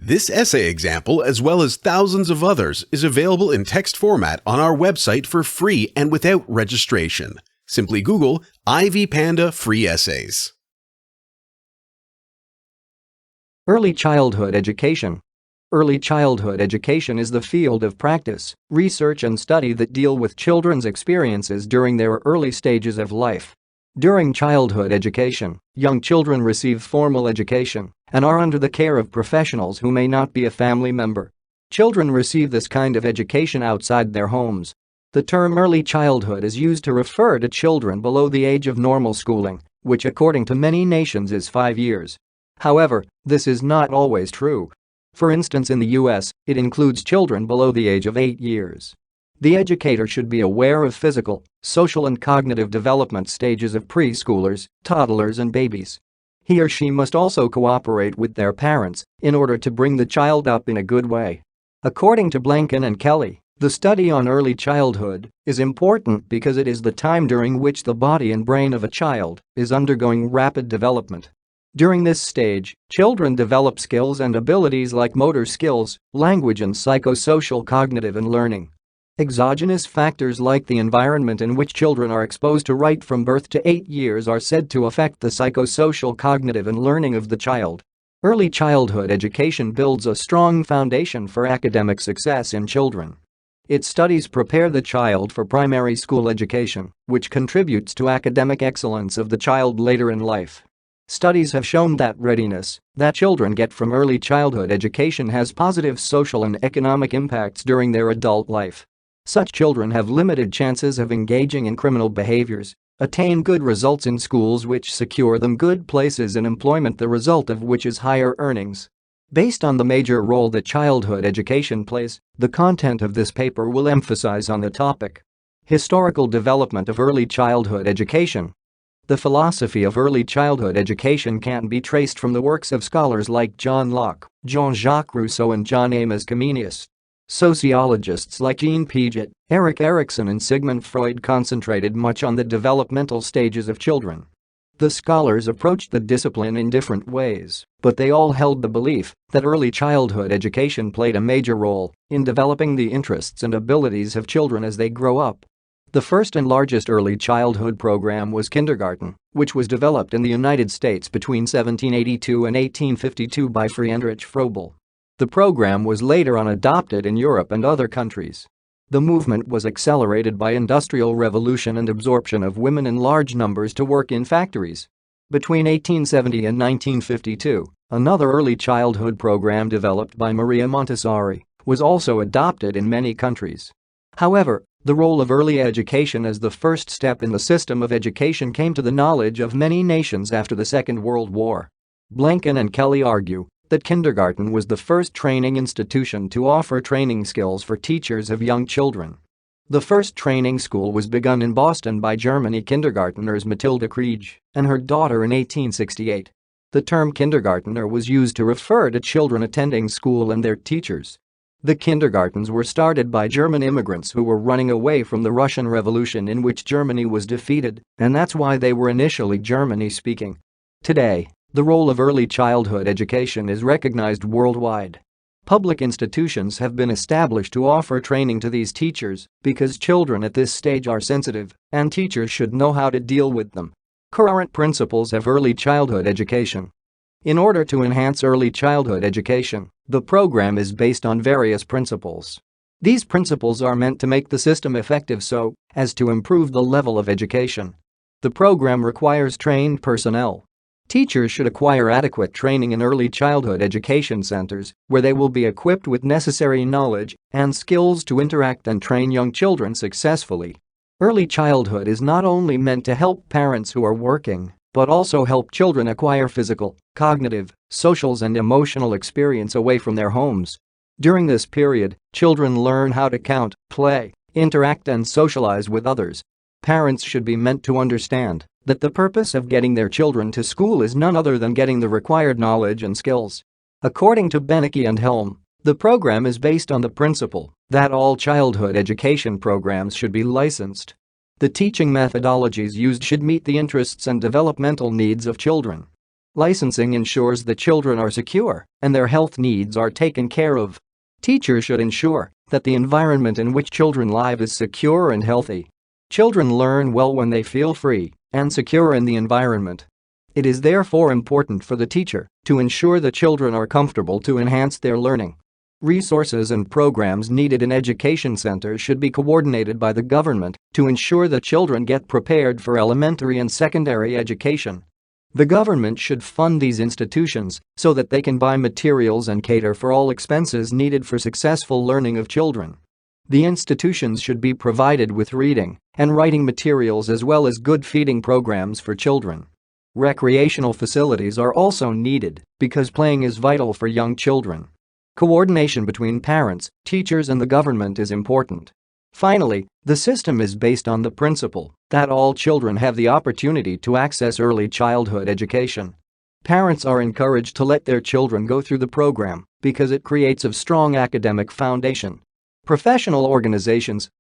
This essay example, as well as thousands of others, is available in text format on our website for free and without registration. Simply Google Ivy Panda Free Essays. Early childhood education. Early childhood education is the field of practice, research and study that deal with children's experiences during their early stages of life. During childhood education, young children receive formal education and are under the care of professionals who may not be a family member. Children receive this kind of education outside their homes. The term early childhood is used to refer to children below the age of normal schooling, which according to many nations is 5 years. However, this is not always true. For instance, in the US, it includes children below the age of 8 years. The educator should be aware of physical, social and cognitive development stages of preschoolers, toddlers and babies. He or she must also cooperate with their parents in order to bring the child up in a good way. According to Blanken and Kelly, the study on early childhood is important because it is the time during which the body and brain of a child is undergoing rapid development. During this stage, children develop skills and abilities like motor skills, language and psychosocial cognitive and learning. Exogenous factors like the environment in which children are exposed to right from birth to 8 years are said to affect the psychosocial cognitive and learning of the child. Early childhood education builds a strong foundation for academic success in children. Its studies prepare the child for primary school education, which contributes to academic excellence of the child later in life. Studies have shown that readiness that children get from early childhood education has positive social and economic impacts during their adult life. Such children have limited chances of engaging in criminal behaviors, attain good results in schools which secure them good places in employment, the result of which is higher earnings. Based on the major role that childhood education plays, the content of this paper will emphasize on the topic. Historical development of early childhood education. The philosophy of early childhood education can be traced from the works of scholars like John Locke, Jean-Jacques Rousseau and John Amos Comenius. Sociologists like Jean Piaget, Erik Erikson and Sigmund Freud concentrated much on the developmental stages of children. The scholars approached the discipline in different ways, but they all held the belief that early childhood education played a major role in developing the interests and abilities of children as they grow up. The first and largest early childhood program was kindergarten, which was developed in the United States between 1782 and 1852 by Friedrich Froebel. The program was later on adopted in Europe and other countries. The movement was accelerated by industrial revolution and absorption of women in large numbers to work in factories. Between 1870 and 1952, another early childhood program developed by Maria Montessori was also adopted in many countries. However, the role of early education as the first step in the system of education came to the knowledge of many nations after the Second World War. Blanken and Kelly argue that kindergarten was the first training institution to offer training skills for teachers of young children. The first training school was begun in Boston by Germany kindergarteners Matilda Kriege and her daughter in 1868. The term kindergartner was used to refer to children attending school and their teachers. The kindergartens were started by German immigrants who were running away from the Russian Revolution in which Germany was defeated, and that's why they were initially German-speaking. Today, the role of early childhood education is recognized worldwide. Public institutions have been established to offer training to these teachers because children at this stage are sensitive and teachers should know how to deal with them. Current principles of early childhood education. In order to enhance early childhood education, the program is based on various principles. These principles are meant to make the system effective so as to improve the level of education. The program requires trained personnel. Teachers should acquire adequate training in early childhood education centers where they will be equipped with necessary knowledge and skills to interact and train young children successfully. Early childhood is not only meant to help parents who are working, but also help children acquire physical, cognitive, social and emotional experience away from their homes. During this period, children learn how to count, play, interact and socialize with others. Parents should be meant to understand that the purpose of getting their children to school is none other than getting the required knowledge and skills. According to Benecke and Helm, the program is based on the principle that all childhood education programs should be licensed. The teaching methodologies used should meet the interests and developmental needs of children. Licensing ensures that children are secure and their health needs are taken care of. Teachers should ensure that the environment in which children live is secure and healthy. Children learn well when they feel free and secure in the environment. It is therefore important for the teacher to ensure that children are comfortable to enhance their learning. Resources and programs needed in education centers should be coordinated by the government to ensure that children get prepared for elementary and secondary education. The government should fund these institutions so that they can buy materials and cater for all expenses needed for successful learning of children. The institutions should be provided with reading and writing materials as well as good feeding programs for children. Recreational facilities are also needed because playing is vital for young children. Coordination between parents, teachers, and the government is important. Finally, the system is based on the principle that all children have the opportunity to access early childhood education. Parents are encouraged to let their children go through the program because it creates a strong academic foundation. Professional organizations.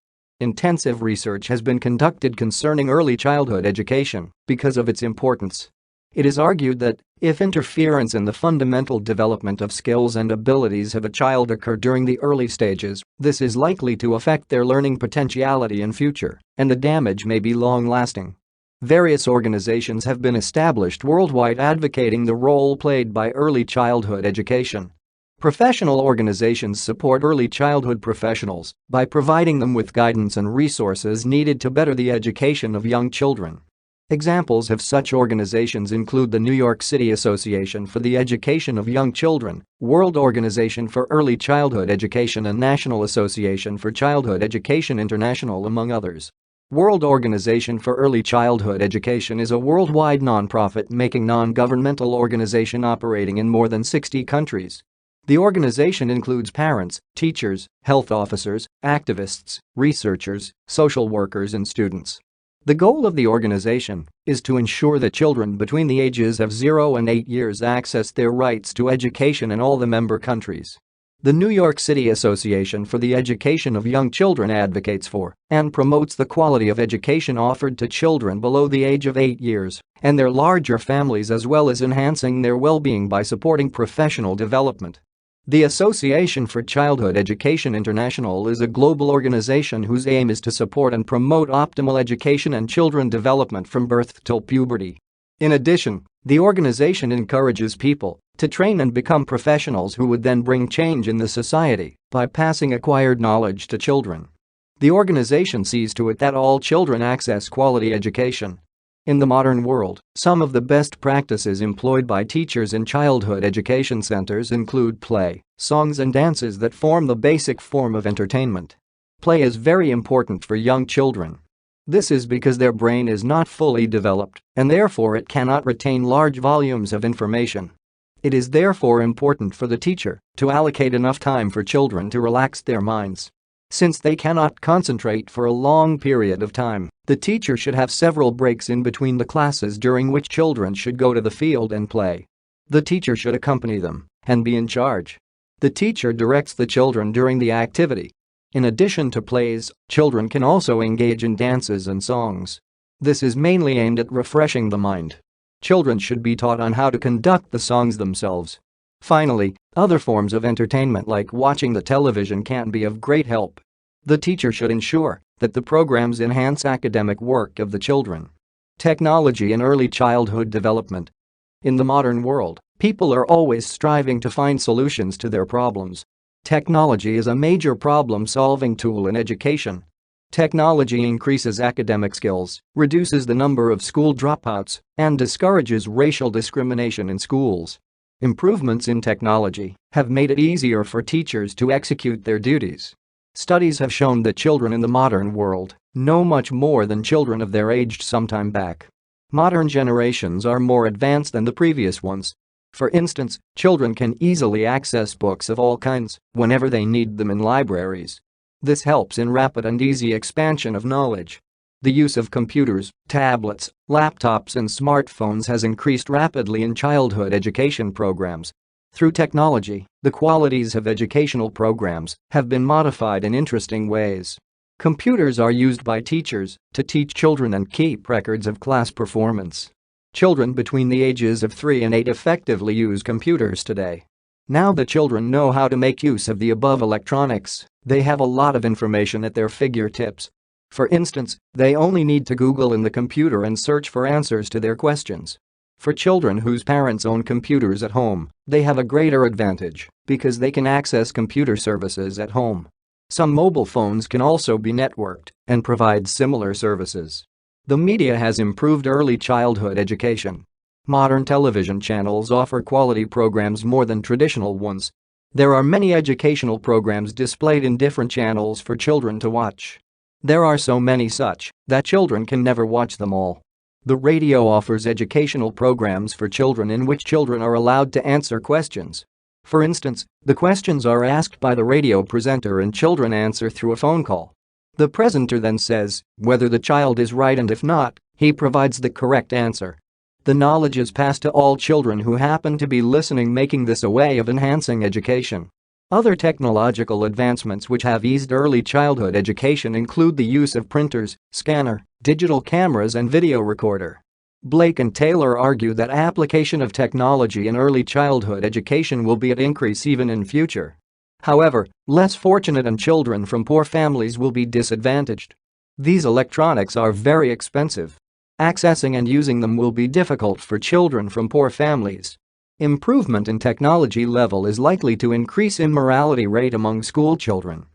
Intensive research has been conducted concerning early childhood education because of its importance. It is argued that if interference in the fundamental development of skills and abilities of a child occur during the early stages, this is likely to affect their learning potentiality in future, and the damage may be long-lasting. Various organizations have been established worldwide advocating the role played by early childhood education. Professional organizations support early childhood professionals by providing them with guidance and resources needed to better the education of young children. Examples of such organizations include the New York City Association for the Education of Young Children, World Organization for Early Childhood Education, and National Association for Childhood Education International, among others. World Organization for Early Childhood Education is a worldwide non-profit-making non-governmental organization operating in more than 60 countries. The organization includes parents, teachers, health officers, activists, researchers, social workers, and students. The goal of the organization is to ensure that children between the ages of 0 and 8 years access their rights to education in all the member countries. The New York City Association for the Education of Young Children advocates for and promotes the quality of education offered to children below the age of 8 years and their larger families, as well as enhancing their well-being by supporting professional development. The Association for Childhood Education International is a global organization whose aim is to support and promote optimal education and children development from birth till puberty. In addition, the organization encourages people to train and become professionals who would then bring change in the society by passing acquired knowledge to children. The organization sees to it that all children access quality education. In the modern world, some of the best practices employed by teachers in childhood education centers include play, songs, and dances that form the basic form of entertainment. Play is very important for young children. This is because their brain is not fully developed, and therefore it cannot retain large volumes of information. It is therefore important for the teacher to allocate enough time for children to relax their minds. Since they cannot concentrate for a long period of time, the teacher should have several breaks in between the classes during which children should go to the field and play. The teacher should accompany them and be in charge. The teacher directs the children during the activity. In addition to plays, children can also engage in dances and songs. This is mainly aimed at refreshing the mind. Children should be taught on how to conduct the songs themselves. Finally, other forms of entertainment like watching the television can be of great help. The teacher should ensure that the programs enhance academic work of the children. Technology in early childhood development. In the modern world, people are always striving to find solutions to their problems. Technology is a major problem-solving tool in education. Technology increases academic skills, reduces the number of school dropouts, and discourages racial discrimination in schools. Improvements in technology have made it easier for teachers to execute their duties. Studies have shown that children in the modern world know much more than children of their age some time back. Modern generations are more advanced than the previous ones. For instance, children can easily access books of all kinds whenever they need them in libraries. This helps in rapid and easy expansion of knowledge. The use of computers, tablets, laptops, and smartphones has increased rapidly in childhood education programs. Through technology, the qualities of educational programs have been modified in interesting ways. Computers are used by teachers to teach children and keep records of class performance. Children between the ages of 3 and 8 effectively use computers today. Now the children know how to make use of the above electronics, they have a lot of information at their fingertips. For instance, they only need to Google in the computer and search for answers to their questions. For children whose parents own computers at home, they have a greater advantage because they can access computer services at home. Some mobile phones can also be networked and provide similar services. The media has improved early childhood education. Modern television channels offer quality programs more than traditional ones. There are many educational programs displayed in different channels for children to watch. There are so many such that children can never watch them all. The radio offers educational programs for children in which children are allowed to answer questions. For instance, the questions are asked by the radio presenter and children answer through a phone call. The presenter then says whether the child is right, and if not, he provides the correct answer. The knowledge is passed to all children who happen to be listening, making this a way of enhancing education. Other technological advancements which have eased early childhood education include the use of printers, scanner, digital cameras and video recorder. Blake and Taylor argue that application of technology in early childhood education will be at increase even in future. However, less fortunate and children from poor families will be disadvantaged. These electronics are very expensive. Accessing and using them will be difficult for children from poor families. Improvement in technology level is likely to increase immorality rate among school children.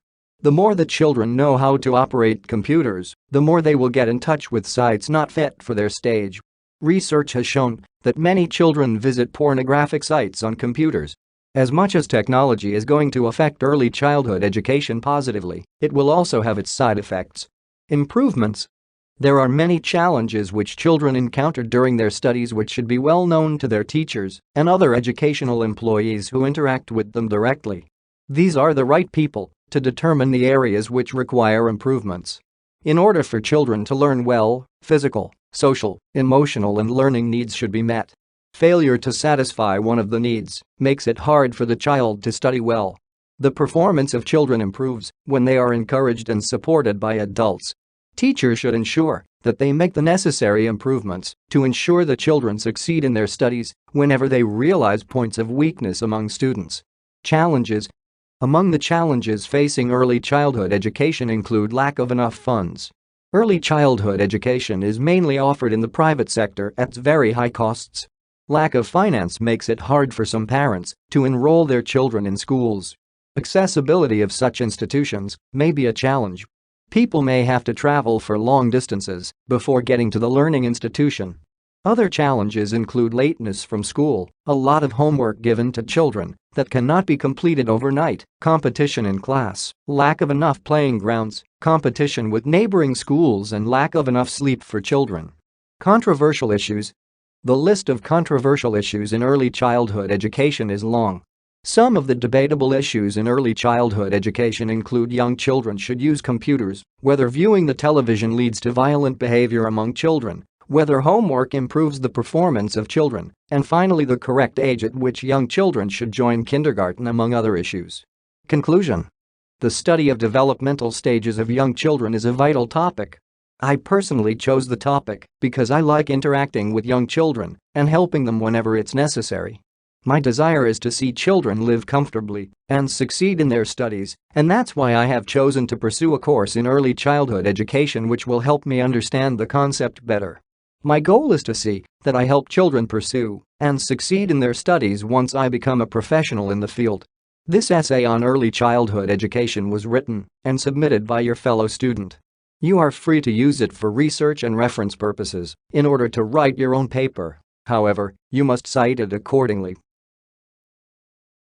The more the children know how to operate computers, the more they will get in touch with sites not fit for their stage. Research has shown that many children visit pornographic sites on computers. As much as technology is going to affect early childhood education positively, it will also have its side effects. Improvements. There are many challenges which children encounter during their studies which should be well known to their teachers and other educational employees who interact with them directly. These are the right people to determine the areas which require improvements. In order for children to learn well, physical, social, emotional and learning needs should be met. Failure to satisfy one of the needs makes it hard for the child to study well. The performance of children improves when they are encouraged and supported by adults. Teachers should ensure that they make the necessary improvements to ensure the children succeed in their studies whenever they realize points of weakness among students. Challenges. Among the challenges facing early childhood education include lack of enough funds. Early childhood education is mainly offered in the private sector at very high costs. Lack of finance makes it hard for some parents to enroll their children in schools. Accessibility of such institutions may be a challenge. People may have to travel for long distances before getting to the learning institution. Other challenges include lateness from school, a lot of homework given to children that cannot be completed overnight, competition in class, lack of enough playing grounds, competition with neighboring schools and lack of enough sleep for children. Controversial issues. The list of controversial issues in early childhood education is long. Some of the debatable issues in early childhood education include young children should use computers, whether viewing the television leads to violent behavior among children, whether homework improves the performance of children, and finally the correct age at which young children should join kindergarten, among other issues. Conclusion. The study of developmental stages of young children is a vital topic. I personally chose the topic because I like interacting with young children and helping them whenever it's necessary. My desire is to see children live comfortably and succeed in their studies, and that's why I have chosen to pursue a course in early childhood education which will help me understand the concept better. My goal is to see that I help children pursue and succeed in their studies once I become a professional in the field. This essay on early childhood education was written and submitted by your fellow student. You are free to use it for research and reference purposes in order to write your own paper. However, you must cite it accordingly.